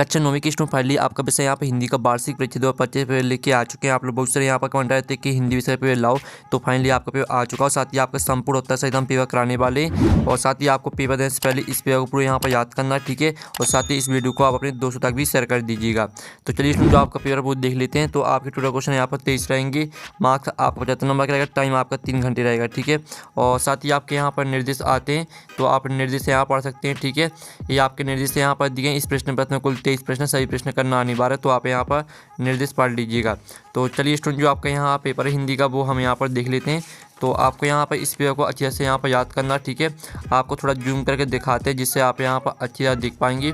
कक्षा 9वीं की student finally आपका विषय यहाँ पर हिंदी का वार्षिक परीक्षा 2025 पेपर लेके आ चुके हैं। आप लोग बहुत सारे यहाँ पर कमेंट रहे थे कि हिंदी विषय पेपर लाओ, तो फाइनली आपका पेपर आ चुका है। साथ ही आपका संपूर्ण उत्तर सहित हम पेपर कराने वाले, और साथ ही आपको पेपर देने से पहले इस पेपर को पूरे यहाँ पर याद करना, ठीक है। और साथ ही इस वीडियो को आप अपने दोस्तों तक भी शेयर कर दीजिएगा। तो चलिए स्टूडेंट, जो आपका पेपर वो देख लेते हैं। तो आपके टोटल क्वेश्चन यहाँ पर 23 रहेंगे, मार्क्स आपका 75 नंबर का रहेगा, टाइम आपका 3 घंटे रहेगा, ठीक है। और साथ ही आपके यहाँ पर निर्देश आते हैं, तो आप निर्देश यहाँ पढ़ सकते हैं, ठीक है। ये आपके निर्देश यहाँ पर दिए। इस प्रश्न पत्र में कुल 23 प्रश्न, सही प्रश्न करना अनिवार्य है, तो आप यहाँ पर निर्देश पढ़ लीजिएगा। तो चलिए स्टूडेंट, जो आपका यहाँ पेपर है हिंदी का वो हम यहाँ पर देख लेते हैं। तो आपको यहाँ पर इस पेपर को अच्छे से यहाँ पर याद करना, ठीक है। आपको थोड़ा जूम करके दिखाते हैं जिससे आप यहाँ पर अच्छी तरह देख पाएंगे।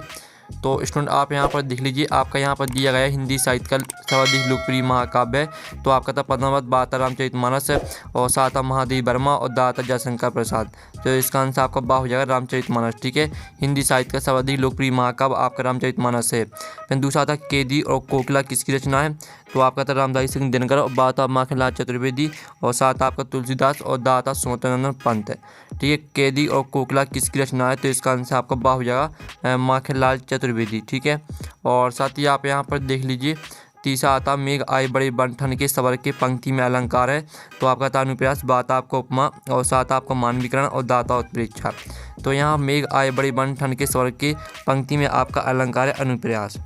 तो स्टूडेंट आप यहाँ पर देख लीजिए, आपका यहाँ पर दिया गया है हिंदी साहित्य का सर्वाधिक लोकप्रिय महाकाव्य है। तो आपका था पद्मावत, बाता रामचरितमानस है, और साथ महादेवी वर्मा और दाता जयशंकर प्रसाद। तो इसका आंसर आपका बा हो जाएगा रामचरितमानस, ठीक है। हिंदी साहित्य का सर्वाधिक लोकप्रिय महाकाव्य आपका रामचरितमानस है। फिर दूसरा था कैदी और कोकिला किसकी रचना है, तो आपका था रामधारी सिंह दिनकर और बात माखनलाल चतुर्वेदी, और साथ आपका तुलसीदास और दाता सुमतनंदन पंत है, ठीक है। कैदी और कोकिला किसकी रचना है, तो इसका आंसर आपका बा हो जाएगा माखनलाल चतुर्वेदी, ठीक है। और साथ ही आप यहाँ पर देख लीजिए, तीसरा आता मेघ आए बड़े बंठन के सवर के पंक्ति में अलंकार है। तो आपका था अनुप्रास, बात आपका उपमा, और साथ आपका मानवीकरण और दाता उत्प्रेक्षा। तो यहाँ मेघ आए बड़े बंठन के सवर के पंक्ति में आपका अलंकार है अनुप्रास,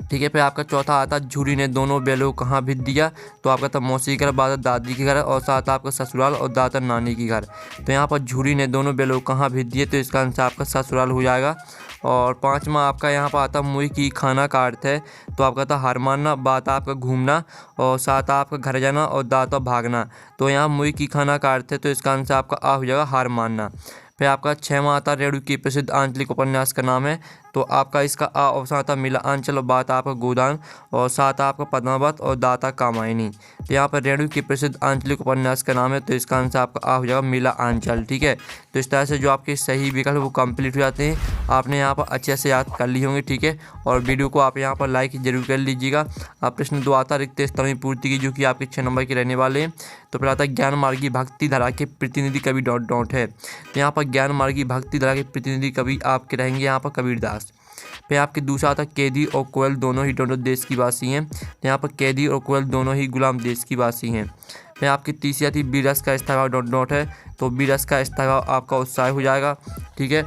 ठीक है। फिर आपका चौथा आता झूरी ने दोनों बैलों को कहाँ भेज दिया, तो आपका था मौसी के घर, बादल दादी के घर, और साथ आपका ससुराल और दाता नानी के घर। तो यहाँ पर झूरी ने दोनों बैलों को कहाँ भेज दिए, तो इसका आंसर आपका ससुराल हो जाएगा। और पांचवा आपका यहाँ पर आता मुई की खाना का अर्थ है, तो आपका था हार मानना, बात आपका घूमना, और साथ आपका घर जाना, और दाता भागना। तो यहाँ मुई की खाना का अर्थ है, तो इसका आंसर आपका आ हो जाएगा हार मानना। फिर आपका छठवां आता रेणु की प्रसिद्ध आंचलिक उपन्यास का नाम है, तो आपका इसका आ ऑप्शन आता मिला आंचल, और बात आपका गोदान, और साथ आपका पद्मावत और दाता कामायनी। तो यहाँ पर रेणु की प्रसिद्ध आंचलिक उपन्यास का नाम है, तो इसका आंसर आपका आ हो जाएगा मिला आंचल, ठीक है। तो इस तरह से जो आपके सही विकल्प वो कंप्लीट हो जाते हैं। आपने यहाँ पर अच्छे से याद कर लिए होंगे, ठीक है। और वीडियो को आप यहाँ पर लाइक जरूर कर लीजिएगा। आप प्रश्न 2 आता रिक्त स्थानों की पूर्ति की, जो कि आपके 6 नंबर के रहने वाले हैं। तो फिर आता ज्ञान मार्गी भक्ति धारा के प्रतिनिधि कवि डॉट डॉट है। तो यहाँ पर ज्ञान मार्गी भक्ति धारा के प्रतिनिधि कवि आपके रहेंगे यहाँ पर कबीरदास। फिर आपके दूसरा आता कैदी और कोयल दोनों ही दोनों देश की वासी हैं। तो यहाँ पर कैदी और कोयल दोनों ही गुलाम देश की वासी हैं। फिर आपकी तीसरी आती बीरस का स्थगाव डॉट डॉट है, तो बीरस का स्थगाव आपका उत्साह हो जाएगा, ठीक है।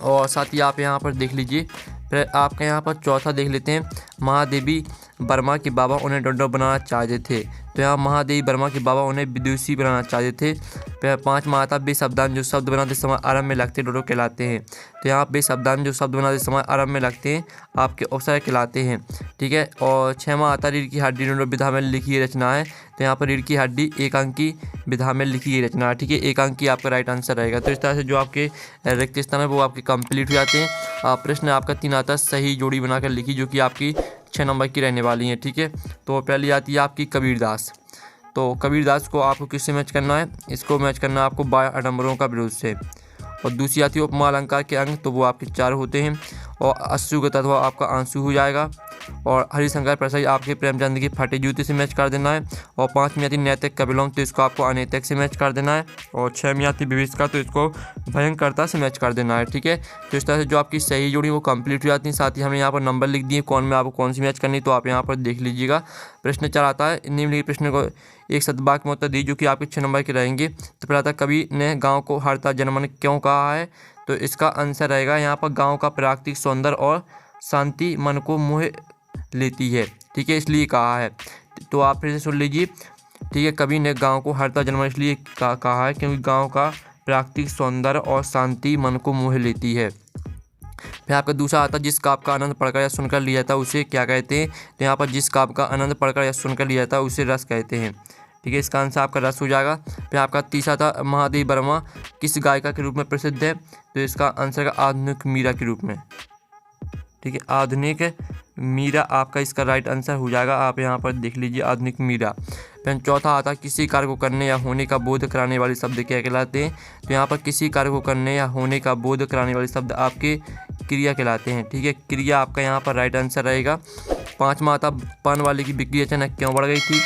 और साथ ही आप यहाँ पर देख लीजिए, फिर आपका यहाँ पर चौथा देख लेते हैं, महादेवी वर्मा के बाबा उन्हें डॉट बनाना चाहते थे। तो यहाँ महादेवी वर्मा के बाबा उन्हें विदुषी बनाना चाहते थे। फिर 5वां आता बेशब्दान जो शब्द बनाते समय आरंभ में लगते डोडो कहलाते हैं। तो यहाँ बेशब्दान जो शब्द बनाते समय आरंभ में लगते हैं आपके अवसर कहलाते हैं, ठीक है। और 6वां आता रीढ़ की हड्डी डोडो विधा में लिखी गई रचना है। तो यहाँ पर रीढ़ की हड्डी एक अंक की विधा में लिखी गई रचना है, ठीक है। एक अंक की आपका राइट आंसर रहेगा। तो इस तरह से जो आपके रिक्त स्थान है वो आपके कंप्लीट हो जाते हैं। प्रश्न आपका 3 आता सही जोड़ी बनाकर लिखी, जो कि आपकी 6 नंबर की रहने वाली हैं, ठीक है। तो पहली आती है आपकी कबीरदास। तो कबीरदास को आपको किससे मैच करना है, इसको मैच करना है आपको बाय आडम्बरों का विरोध से। और दूसरी आती है उपमा अलंकार के अंग, तो वो आपके 4 होते हैं। और अश्रु का तत्व आपका आंसू हो जाएगा। और हरिशंकर प्रसाद आपके प्रेमचंद की फटे जूते से मैच कर देना है। और 5वीं आती नैतिक कविलोम, तो इसको आपको अनैतिक से मैच कर देना है। और 6वीं आती विभीषिका, तो इसको भयंकरता से मैच कर देना है, ठीक है। तो इस तरह से जो आपकी सही जोड़ी वो कंप्लीट हो जाती है। साथ ही हमने यहाँ पर नंबर लिख दिए कौन में आपको कौन सी मैच करनी, तो आप यहाँ पर देख लीजिएगा। प्रश्न 4 आता है निम्नलिखित प्रश्न को एक शतवाक्य में उत्तर दी, जो कि आपके 6 नंबर के रहेंगे। तो फिर आता कवि ने गाँव को हरता जनमन क्यों कहा है, तो इसका आंसर रहेगा यहाँ पर गाँव का प्राकृतिक सौंदर्य और शांति मन को मोह लेती है, ठीक है, इसलिए कहा है। तो आप फिर से सुन लीजिए, ठीक है। कवि ने गांव को हरता जनमन इसलिए कहा है क्योंकि गांव का प्राकृतिक सौंदर्य और शांति मन को मोह लेती है। फिर आपका दूसरा आता जिस काव्य का आनंद पढ़कर या सुनकर लिया जाता उसे क्या कहते हैं, तो यहाँ पर जिस काव्य का आनंद पढ़कर या सुनकर लिया जाता उसे रस कहते हैं, ठीक है। इसका आंसर आपका रस हो जाएगा। फिर आपका तीसरा था महादेवी वर्मा किस गायिका के रूप में प्रसिद्ध है, तो इसका आंसर का आधुनिक मीरा के रूप में, ठीक है। आधुनिक मीरा आपका इसका राइट आंसर हो जाएगा। आप यहाँ पर देख लीजिए आधुनिक मीरा। फिर चौथा आता किसी कार्य को करने या होने का बोध कराने वाले शब्द क्या कहलाते हैं, तो यहाँ पर किसी कार्य को करने या होने का बोध कराने वाले शब्द आपके क्रिया कहलाते हैं, ठीक है। क्रिया आपका यहाँ पर राइट आंसर रहेगा। 5वां आता पान वाले की बिक्री अचानक क्यों बढ़ गई थी,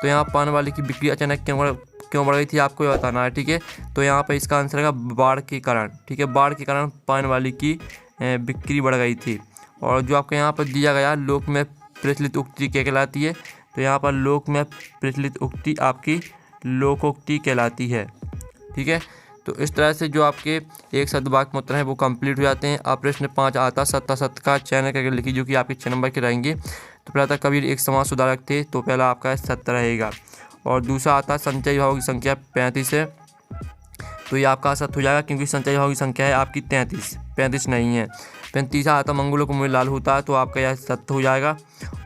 तो यहाँ पान वाले की बिक्री अचानक क्यों बढ़ गई थी आपको बताना है, ठीक है। तो यहाँ पर इसका आंसर रहेगा बाढ़ के कारण, ठीक है। बाढ़ के कारण पान वाले की बिक्री बढ़ गई थी। और जो आपके यहाँ पर दिया गया लोक में प्रचलित उक्ति क्या कहलाती है, तो यहाँ पर लोक में प्रचलित उक्ति आपकी लोकोक्ति कहलाती है। ठीक है, तो इस तरह से जो आपके एक शब्द वाक्य में उत्तर हैं वो कंप्लीट हो जाते हैं। अब प्रश्न 5 आता सत्ता सत्य का चयन करके लिखिए, जो कि आपके 6 नंबर के रहेंगे। तो पहला था कबीर एक समाज सुधारक थे, तो पहला आपका सत्य रहेगा। और दूसरा आता संचय विभागों की संख्या 35 है, तो ये आपका असत्य हो जाएगा, क्योंकि संचय विभागों की संख्या है आपकी 35 नहीं है। फिर तीसरा आता मंगलों को मुँह लाल होता है, तो आपका यह सत्य हो जाएगा।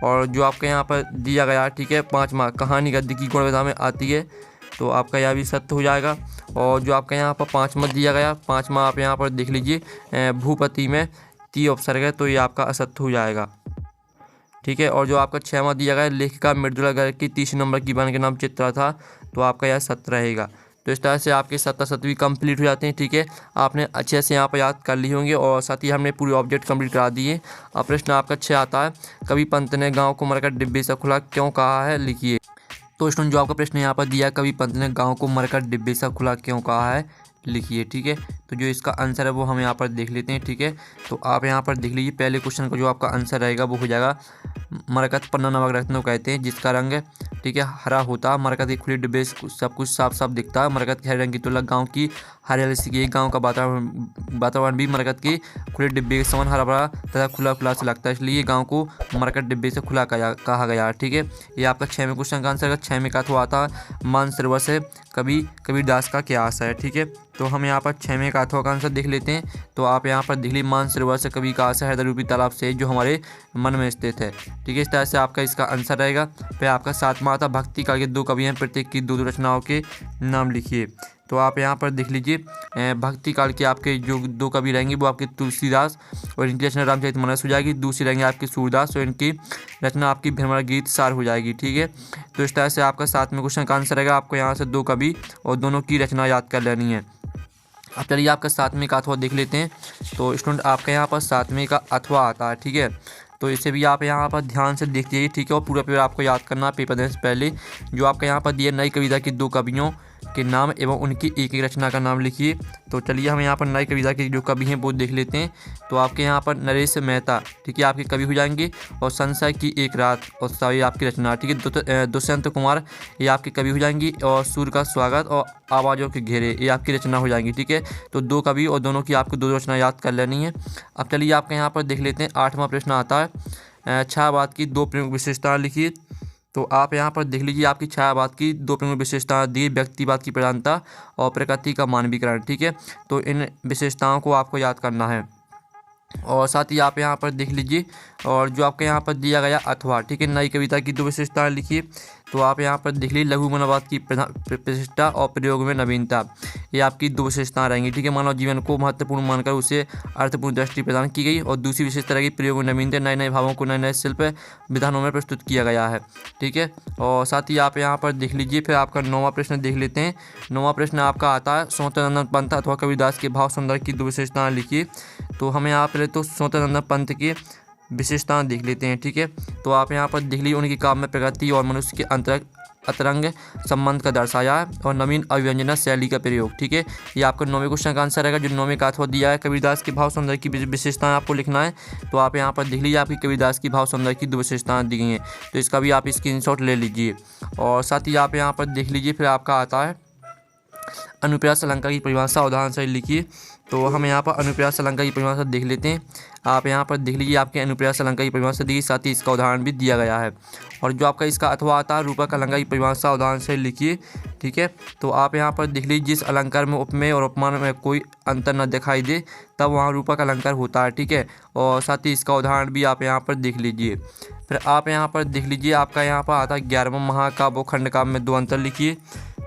और जो आपके यहाँ पर दिया गया, ठीक है, 5वां कहानी गद्य की गुणवत्ता में आती है, तो आपका यह भी सत्य हो जाएगा। और जो आपका यहाँ पर 5वां दिया गया, 5वां आप यहाँ पर देख लीजिए, भूपति में ती उपसर्ग है, तो ये आपका असत्य हो जाएगा। ठीक है, और जो आपका 6वां दिया गया लेखिका मृदुला गर्ग की 30 नंबर की बहन के नाम चित्रा था, तो आपका यह सत्य रहेगा। तो इस तरह से आपके 7 भी कंप्लीट हो जाते हैं। ठीक है, आपने अच्छे से यहाँ पर याद कर ली होंगे, और साथ ही हमने पूरे ऑब्जेक्ट कंप्लीट करा दिए। अब प्रश्न आपका 6 आता है कवि पंत ने गाँव को मरकर डिब्बे से खुला क्यों कहा है, लिखिए। तो स्टूडेंट जो आपका प्रश्न यहाँ पर दिया कवि पंत ने गाँव को मरकर डिब्बे से खुला क्यों कहा है, लिखिए। ठीक है, तो जो इसका आंसर है वो हम यहाँ पर देख लेते हैं। ठीक है, तो आप यहाँ पर देख लीजिए, पहले क्वेश्चन का जो आपका आंसर रहेगा वो हो जाएगा मरकत पन्ना नमक रत्नों कहते हैं जिसका रंग है, ठीक है, हरा होता है। मरकत एक खुली डिब्बे से सब कुछ साफ साफ दिखता है। मरकत के हरे रंग की तुलना गाँव की हरियाली से की, गाँव का वातावरण भी मरकत के खुले डिब्बे के समान हरा भरा तथा खुला खुला से लगता है, इसलिए गाँव को मरकत डिब्बे से खुला कहा गया। ठीक है, ये आपका 6वें क्वेश्चन का आंसर है। 6 में का तो आता है मानसरोवर से कबीरदास का क्या आशा है। ठीक है, तो हम यहाँ पर 6वें का अथवा का आंसर देख लेते हैं। तो आप यहाँ पर देख लीजिए, मानसरोवर से कवि का आशा हैदरूपी तालाब से जो हमारे मन में स्थित है। ठीक है, इस तरह से आपका इसका आंसर रहेगा। फिर आपका 7वां आता भक्ति काल के 2 कवि हैं, प्रत्येक की 2 रचनाओं के नाम लिखिए। तो आप यहाँ पर देख लीजिए, भक्ति काल के आपके जो 2 कवि रहेंगे वो आपके तुलसीदास और इनकी रचना रामचरितमानस हो जाएगी। दूसरी रहेंगे आपके सूरदास और इनकी रचना आपकी भ्रमर गीत सार हो जाएगी। ठीक है, तो इस तरह से आपका 7वें क्वेश्चन का आंसर रहेगा। आपको यहाँ से 2 कवि और दोनों की रचना याद कर लेनी है। अब चलिए आपका 7वें का अथवा देख लेते हैं। तो स्टूडेंट आपके यहाँ पर 7वें का अथवा आता है। ठीक है, तो इसे भी आप यहाँ पर ध्यान से देख लीजिए। ठीक है, और पूरा पेपर आपको याद करना पेपर देने से पहले। जो आपका यहाँ पर दिए नई कविता के 2 कवियों के नाम एवं उनकी एक रचना का नाम लिखिए। तो चलिए हम यहाँ पर नई कविता के जो कवि हैं वो देख लेते हैं। तो आपके यहाँ पर नरेश मेहता, ठीक है, आपके कवि हो जाएंगे। और संशय की एक रात और सारी आपकी रचना। ठीक है, दुष्यंत कुमार ये आपके कवि हो जाएंगी। और सूर्य का स्वागत और आवाज़ों के घेरे ये आपकी रचना हो जाएंगी। ठीक है, तो 2 कवि और दोनों की आपको 2 रचना याद कर लेनी है। अब चलिए आपके यहाँ पर देख लेते हैं। 8वां प्रश्न आता है छायावाद की 2 प्रमुख विशेषताएं लिखिए। तो आप यहाँ पर देख लीजिए, आपकी छायावाद की 2 प्रमुख विशेषताएं दी, व्यक्तिवाद की प्रधानता और प्रकृति का मानवीकरण। ठीक है, तो इन विशेषताओं को आपको याद करना है। और साथ ही आप यहाँ पर देख लीजिए, और जो आपके यहाँ पर दिया गया अथवा, ठीक है, नई कविता की 2 विशेषताएं लिखिए। तो आप यहाँ पर देख लीजिए, लघु मनोवाद की प्रतिष्ठा और प्रयोग में नवीनता, ये आपकी 2 विशेषताएं रहेंगी। ठीक है, मानव जीवन को महत्वपूर्ण मानकर उसे अर्थपूर्ण दृष्टि प्रदान की गई। और दूसरी विशेषता रहेगी प्रयोग में नवीनता, नए नए भावों को नए नए शिल्प विधानों में प्रस्तुत किया गया है। ठीक है, और साथ ही आप यहाँ पर देख लीजिए। फिर आपका 9वां प्रश्न देख लेते हैं। 9वां प्रश्न आपका आता है स्वतंत्र पंथ अथवा कबीरदास के भाव सौंदर्य की 2 विशेषताएं लिखिए। तो हमें यहाँ पहले तो स्वतंत्र पंथ की विशेषताएं देख लेते हैं। ठीक है, तो आप यहाँ पर देख लीजिए, उनकी काव्य प्रकृति और मनुष्य के अंतरंग संबंध का दर्शाया है और नवीन अभिव्यंजना शैली का प्रयोग। ठीक है, ये आपका 9वें क्वेश्चन का आंसर रहेगा। जो 9वें का अथवा दिया है कबीरदास के भाव सौंदर्य की विशेषताएं आपको लिखना है। तो आप यहाँ पर देख लीजिए, आपकी कबीरदास की भाव सौंदर्य की 2 विशेषताएं दी गई हैं, तो इसका भी आप स्क्रीनशॉट ले लीजिए। और साथ ही आप यहाँ पर देख लीजिए, फिर आपका आता है अनुप्रास अलंकार की परिभाषा उदाहरण से लिखिए। तो हम यहाँ पर अनुप्रास अलंकार की परिभाषा देख लेते हैं। आप यहाँ पर देख लीजिए, आपके अनुप्रास अलंकार की परिभाषा दी, साथ ही इसका उदाहरण भी दिया गया है। और जो आपका इसका अथवा आता है रूपक अलंकार की परिभाषा उदाहरण से लिखिए। ठीक है, तो आप यहाँ पर देख लीजिए, जिस अलंकार में उपमेय और उपमान में कोई अंतर न दिखाई दे तब वहाँ रूपक अलंकार होता है। ठीक है, और साथ ही इसका उदाहरण भी आप यहाँ पर देख लीजिए। फिर आप यहाँ पर देख लीजिए, आपका यहाँ पर आता है 11वां महाकाव्य खंड काव्य में 2 अंतर लिखिए।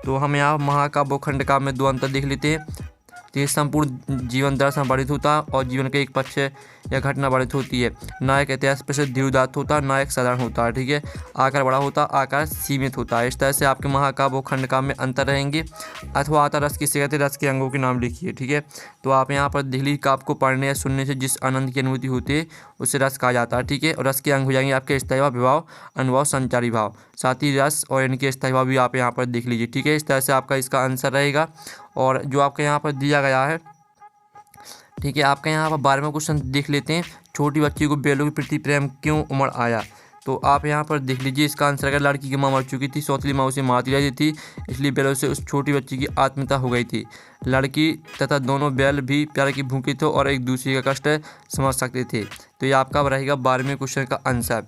तो हम यहाँ महाकाव्य खंड काव्य में 2 अंतर देख लेते हैं। तो ये संपूर्ण जीवन दर्शन वर्णित होता है और जीवन के एक पक्ष या घटना वर्णित होती है। नायक इतिहास प्रसिद्ध धीरोदात्त होता है, नायक साधारण होता है। ठीक है, आकार बड़ा होता है, आकार सीमित होता है। इस तरह से आपके महाकाव्य और खंड काव्य में अंतर रहेंगे। अथवा आता रस किसे कहते हैं, रस के अंगों के नाम लिखिए। ठीक है, तो आप यहाँ पर दिल्ली काव्य को पढ़ने या सुनने से जिस आनंद की अनुभूति होती है उसे रस कहा जाता है। ठीक है, और रस के अंग हो जाएंगे आपके स्थायी भाव, विभाव, अनुभव, संचारी भाव, साथ ही रस और इनके स्थायी भाव भी आप यहाँ पर देख लीजिए। ठीक है, इस तरह से आपका इसका आंसर रहेगा। और जो आपके यहाँ पर दिया गया है, ठीक है, आपके यहाँ पर 12वां क्वेश्चन देख लेते हैं। छोटी बच्ची को बैलों के प्रति प्रेम क्यों उमड़ आया? तो आप यहाँ पर देख लीजिए इसका आंसर है, लड़की की माँ मर चुकी थी, सौतेली माँ उसे मारती रहती थी, इसलिए बैलों से उस छोटी बच्ची की आत्मीयता हो गई थी। लड़की तथा दोनों बैल भी प्यार की भूखे थे और एक दूसरे का कष्ट समझ सकते थे। तो ये आपका रहेगा 12वें क्वेश्चन का आंसर।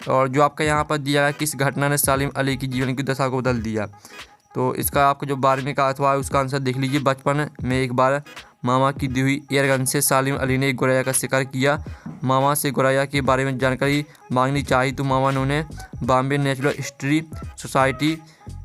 और जो आपका यहाँ पर दिया गया, किस घटना ने सलीम अली की जीवन की दशा को बदल दिया? तो इसका आपको जो 12वें का अथवा है उसका आंसर देख लीजिए। बचपन में एक बार मामा की दी हुई एयरगन से सलीम अली ने एक गौरैया का शिकार किया। मामा से गौरैया के बारे में जानकारी मांगनी चाहिए तो मामा ने उन्हें बॉम्बे नेचुरल हिस्ट्री सोसाइटी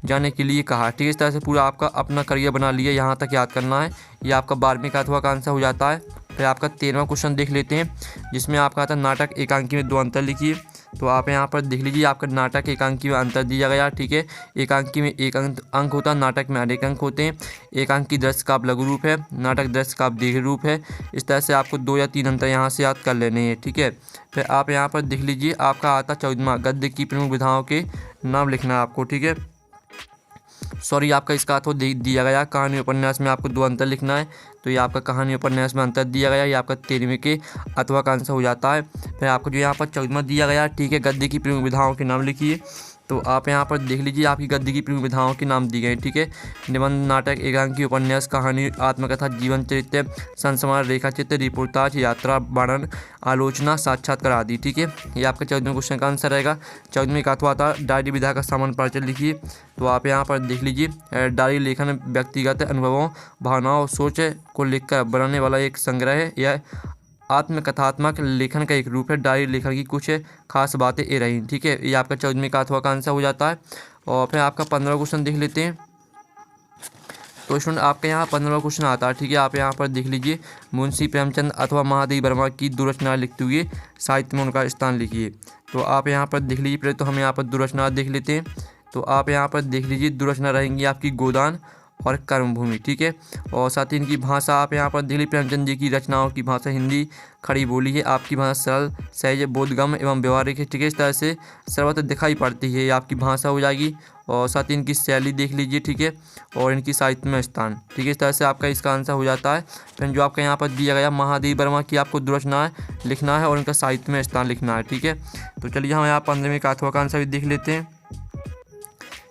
जाने के लिए कहा। ठीक है, इस तरह से पूरा आपका अपना करियर बना लिया, यहाँ तक याद करना है। ये आपका 12वें का अथवा का आंसर हो जाता है। फिर आपका 13वां क्वेश्चन देख लेते हैं, जिसमें आपका आता है नाटक एकांकी में 2 अंतर लिखिए। तो आप यहाँ पर देख लीजिए आपका नाटक एकांकी में अंतर दिया गया। ठीक है, एकांकी में एक अंक होता है, नाटक में अनेक अंक होते हैं। एकांकी दृश्य काव्य लघु रूप है, नाटक दृश्य काव्य दीर्घ रूप है। इस तरह से आपको 2 या 3 अंतर यहाँ से याद कर लेने हैं। ठीक है, फिर आप यहाँ पर देख लीजिए आपका आता 14वां, गद्य की प्रमुख विधाओं के नाम लिखना है आपको। ठीक है, सॉरी आपका इसका अथवा दिया गया, कहानी उपन्यास में आपको 2 अंतर लिखना है। तो ये आपका कहानी उपन्यास में अंतर दिया गया, ये आपका 13वें के अथवा का आंसर हो जाता है। फिर आपको जो यहाँ पर 14वां दिया गया, ठीक है, गद्य की प्रमुख विधाओं के नाम लिखिए। तो आप यहाँ पर देख लीजिए आपकी गद्य की प्रमुख विधाओं के नाम दिए गए। ठीक है, निबंध, नाटक, एकांकी, उपन्यास, कहानी, आत्मकथा, जीवन चरित्र, संस्मरण, रेखा चित्र, रिपोर्टाज, यात्रा, वर्णन, आलोचना, साक्षात्कार आदि। ठीक है, ये आपका 14वें क्वेश्चन का आंसर रहेगा। 14वें का अथवा था डायरी विधा का सामान्य परिचय लिखिए। तो आप यहाँ पर देख लीजिए डायरी लेखन व्यक्तिगत अनुभवों, भावनाओं और सोच को लिखकर बनाने वाला एक संग्रह है। यह आत्मकथात्मक लेखन का एक रूप है। डायरी लेखन की कुछ खास बातें ये रही। ठीक है, ये आपका 14वें का अथवा का आंसर हो जाता है। और फिर आपका 15वां क्वेश्चन देख लेते हैं। तो स्टूडेंट आपके यहाँ 15वां क्वेश्चन आता है। ठीक है, आप यहाँ पर देख लीजिए मुंशी प्रेमचंद अथवा महादेवी वर्मा की दुरचना लिखते हुए साहित्य में उनका स्थान लिखिए। तो आप यहाँ पर देख लीजिए, पहले तो हम यहाँ पर दुरचना देख लेते हैं। तो आप यहाँ पर देख लीजिए दुरचना रहेंगी आपकी गोदान और कर्मभूमि। ठीक है, और साथ ही इनकी भाषा आप यहाँ पर देख लीजिए, प्रेमचंद जी की रचनाओं की भाषा हिंदी खड़ी बोली है। आपकी भाषा सरल, सहज, बोधगम्य एवं व्यवहारिक है। ठीक है, इस तरह से सर्वत्र दिखाई पड़ती है, ये आपकी भाषा हो जाएगी। और साथ ही इनकी शैली देख लीजिए। ठीक है, और इनकी साहित्य में स्थान। ठीक है, इस तरह से आपका इसका आंसर हो जाता है। फिर जो आपका यहाँ पर दिया गया महादेवी वर्मा की आपको दुरचना लिखना है और इनका साहित्य में स्थान लिखना है। ठीक है, तो चलिए हम यहाँ 15वें का अथवा का आंसर भी देख लेते हैं।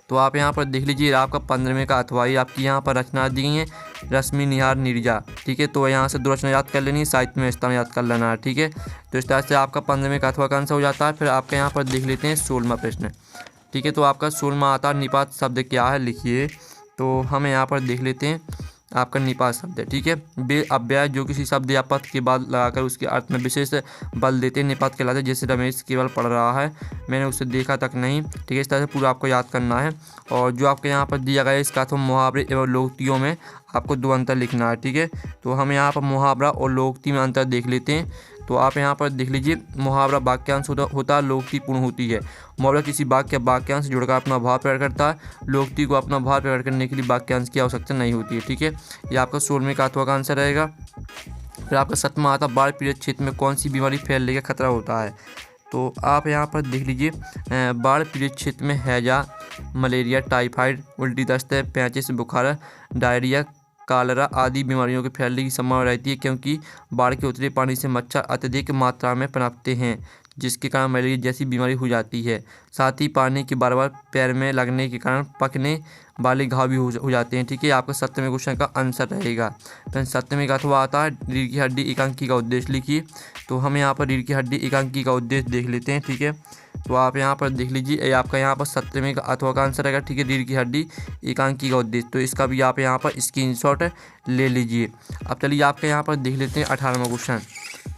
तो आप यहाँ पर देख लीजिए आपका 15वें का अथवा आपकी यहाँ पर रचना दी गई है, रश्मि निहार नीरजा। ठीक है, तो यहाँ से दो रचना याद कर लेनी है, साहित्य में स्थान याद कर लेना है। ठीक है, तो इस तरह से आपका 15वें का अथवा का आंसर हो जाता है। फिर आपके यहाँ पर देख लेते हैं 16वां प्रश्न। ठीक है, तो आपका 16वां आता है निपात शब्द क्या है लिखिए। तो हम यहाँ पर देख लेते हैं आपका निपात शब्द है। ठीक है, बे अव्यय जो किसी शब्द या पद के बाद लगाकर उसके अर्थ में विशेष बल देते हैं निपात कहलाते हैं। जैसे रमेश केवल पढ़ रहा है, मैंने उसे देखा तक नहीं। ठीक है, इस तरह से पूरा आपको याद करना है। और जो आपके यहाँ पर दिया गया है इसका तो मुहावरे एवं लोकोक्तियों में आपको 2 अंतर लिखना है। ठीक है, तो हम यहाँ पर मुहावरा और लोकोक्ति में अंतर देख लेते हैं। तो आप यहाँ पर देख लीजिए मुहावरा वाक्यांश होता है, लोकोक्ति पूर्ण होती है। मुहावरा किसी वाक्य वाक्यांश से जुड़कर अपना भाव प्रकट करता है, लोकोक्ति को अपना भाव प्रकट करने के लिए वाक्यांश की आवश्यकता नहीं होती है। ठीक है, ये आपका 16वें का अथवा का आंसर रहेगा। फिर आपका 7वां आता बाढ़ पीड़ित क्षेत्र में कौन सी बीमारी फैलने का खतरा होता है। तो आप यहाँ पर देख लीजिए बाढ़ पीड़ित क्षेत्र में हैजा, मलेरिया, टाइफाइड, उल्टी दस्त, पेचिश बुखार, डायरिया, कालरा आदि बीमारियों के फैलने की संभावना रहती है, क्योंकि बाढ़ के उतरे पानी से मच्छर अत्यधिक मात्रा में पनपते हैं, जिसके कारण मलेरिया जैसी बीमारी हो जाती है। साथ ही पानी के बार बार पैर में लगने के कारण पकने वाले घाव भी हो जाते हैं। ठीक है, आपका 7वें क्वेश्चन का आंसर रहेगा। फिर 7वें का अथवा आता है रीढ़ की हड्डी एकांकी का उद्देश्य लिखिए। तो हम यहाँ पर रीढ़ की हड्डी एकांकी का उद्देश्य देख लेते हैं। ठीक है, तो आप यहाँ पर देख लीजिए आपका यहाँ पर 7वें का अथवा का आंसर रहेगा। ठीक है, रीढ़ की हड्डी एकांकी का उद्देश्य, तो इसका भी आप यहाँ पर स्क्रीनशॉट ले लीजिए। अब चलिए आपके यहाँ पर देख लेते हैं 18वां क्वेश्चन।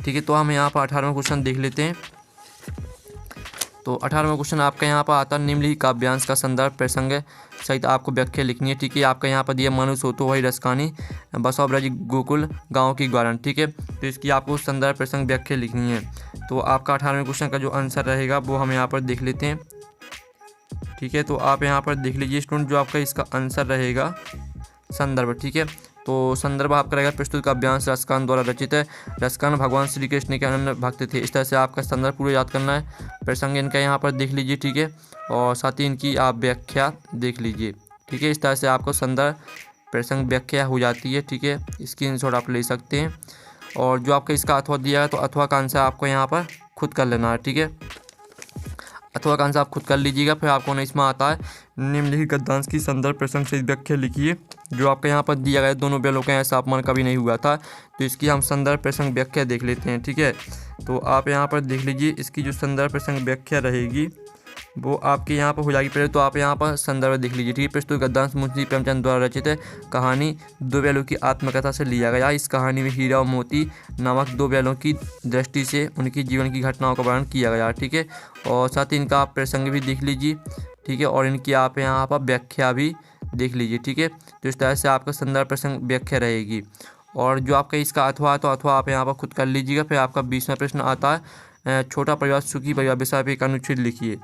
ठीक है, तो हम यहाँ पर 18वां क्वेश्चन देख लेते हैं। तो 18वां क्वेश्चन आपका यहाँ पर आता है निम्नलिखित काव्यांश का संदर्भ प्रसंग सहित आपको व्याख्या लिखनी है। ठीक है, आपका यहाँ पर दिया मनुष्य हो तो वही रसकानी, बसव ब्रज गोकुल गाँव की ग्वारण। ठीक है, तो इसकी आपको संदर्भ प्रसंग व्याख्या लिखनी है। तो आपका 18वें क्वेश्चन का जो आंसर रहेगा वो हम यहाँ पर देख लेते हैं। ठीक है, तो आप यहाँ पर देख लीजिए स्टूडेंट जो आपका इसका आंसर रहेगा संदर्भ। ठीक है, तो संदर्भ आपका रहेगा प्रस्तुत काव्यांश रसकान द्वारा रचित है। रसकान भगवान श्री कृष्ण के अनन्य भक्त थे। इस तरह से आपका संदर्भ पूरा याद करना है। प्रसंग इनका यहाँ पर देख लीजिए। ठीक है, और साथ ही इनकी आप व्याख्या देख लीजिए। ठीक है, इस तरह से आपको संदर्भ प्रसंग व्याख्या हो जाती है। ठीक है, स्क्रीनशॉट आप ले सकते हैं। और जो आपका इसका अथवा दिया है तो अथवा का आंसर आपको यहाँ पर खुद कर लेना है। ठीक है, अथवा का आंसर आप खुद कर लीजिएगा। फिर आपको ना इसमें आता है निम्नलिखित गद्यांश की संदर्भ प्रसंग से व्याख्या लिखिए। जो आपका यहाँ पर दिया गया दोनों बैलों का ऐसा अपमान कभी नहीं हुआ था, तो इसकी हम संदर्भ प्रसंग व्याख्या देख लेते हैं। ठीक है, तो आप यहाँ पर देख लीजिए, इसकी जो संदर्भ प्रसंग व्याख्या रहेगी वो आपके यहाँ पर हो जाएगी। पहले तो आप यहाँ पर संदर्भ देख लीजिए। ठीक है, प्रस्तुत गद्यांश मुंशी प्रेमचंद द्वारा रचित कहानी दो बैलों की आत्मकथा से लिया गया। इस कहानी में हीरा और मोती नामक दो बैलों की दृष्टि से उनकी जीवन की घटनाओं का वर्णन किया गया। ठीक है, और साथ ही इनका आप प्रसंग भी देख लीजिए। ठीक है, और इनकी आप यहाँ पर व्याख्या भी देख लीजिए। ठीक है, तो इस तरह से आपका संदर्भ प्रसंग व्याख्या रहेगी। और जो आपका इसका अथवा है तो अथवा आप यहाँ पर खुद कर लीजिएगा। फिर आपका 20वां प्रश्न आता है छोटा परिवार सुखी परिवार विषय पर एक अनुच्छेद लिखिए।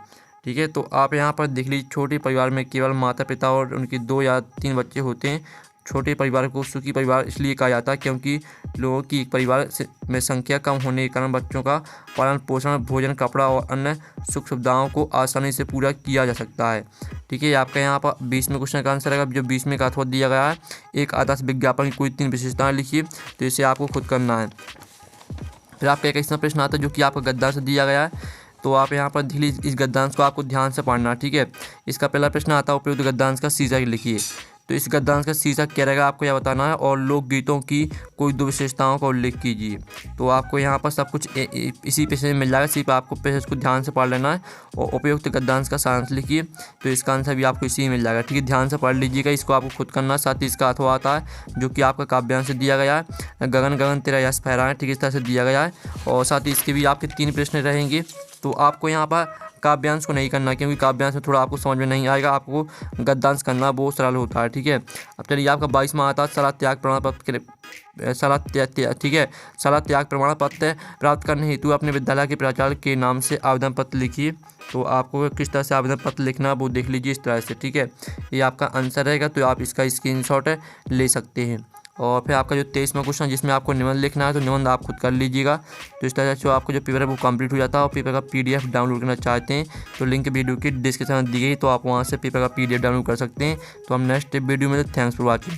ठीक है, तो आप यहाँ पर देख लीजिए, छोटे परिवार में केवल माता पिता और उनके 2 या 3 बच्चे होते हैं। छोटे परिवार को सुखी परिवार इसलिए कहा जाता है क्योंकि लोगों की एक परिवार में संख्या कम होने के कारण बच्चों का पालन पोषण, भोजन, कपड़ा और अन्य सुख सुविधाओं को आसानी से पूरा किया जा सकता है। ठीक है, आपका यहाँ पर 20वें क्वेश्चन का आंसर है। जो 20वें का अथवा दिया गया है, एक आदर्श विज्ञापन की कोई 3 विशेषताएं लिखिए, तो इसे आपको खुद करना है। फिर आपका 21वां प्रश्न आता है जो कि आपका गद्यांश दिया गया है, तो आप यहाँ पर दिल्ली इस गद्यांश को आपको ध्यान से पढ़ना। ठीक है, इसका पहला प्रश्न आता है उपयुक्त गद्यांश का शीर्षक लिखिए। तो इस गद्यांश का शीर्षक क्या रहेगा आपको यह बताना है, और लोकगीतों की कोई 2 विशेषताओं का उल्लेख कीजिए। तो आपको यहाँ पर सब कुछ इसी पेज में मिल जाएगा, सिर्फ आपको पेज को ध्यान से पढ़ लेना है। और उपयुक्त गद्यांश का सारांश लिखिए, तो इसका आंसर भी आपको इसी में मिल जाएगा। ठीक है, ध्यान से पढ़ लीजिएगा, इसको आपको खुद करना है। साथ ही इसका अथवा आता है जो कि आपका काव्यांश से दिया गया है, गगन गगन तेरा यश फहराए। ठीक है, इस तरह से दिया गया है। और साथ ही इसके भी आपके 3 प्रश्न रहेंगे। तो आपको यहाँ पर काव्यांश को नहीं करना, क्योंकि काव्यांश में थोड़ा आपको समझ में नहीं आएगा, आपको गद्यांश करना वो सरल होता है। ठीक है, अब चलिए आपका 22वां आता है सलाह त्याग प्रमाण पत्र ठीक है, सलाह त्याग प्रमाण पत्र प्राप्त करने हेतु अपने विद्यालय के प्राचार्य के नाम से आवेदन पत्र लिखिए। तो आपको किस तरह से आवेदन पत्र लिखना है वो देख लीजिए इस तरह से। ठीक है, ये आपका आंसर रहेगा, तो आप इसका स्क्रीनशॉट ले सकते हैं। और फिर आपका जो 23वां क्वेश्चन जिसमें आपको निबंध लिखना है, तो निबंध आप खुद कर लीजिएगा। तो इस तरह से आपको जो पेपर है वो कंप्लीट हो जाता है। और पेपर का PDF डाउनलोड करना चाहते हैं तो लिंक वीडियो की डिस्क्रिप्शन में दी गई, तो आप वहां से पेपर का PDF डाउनलोड कर सकते हैं। तो हम नेक्स्ट वीडियो में, थैंक्स फॉर वॉचिंग।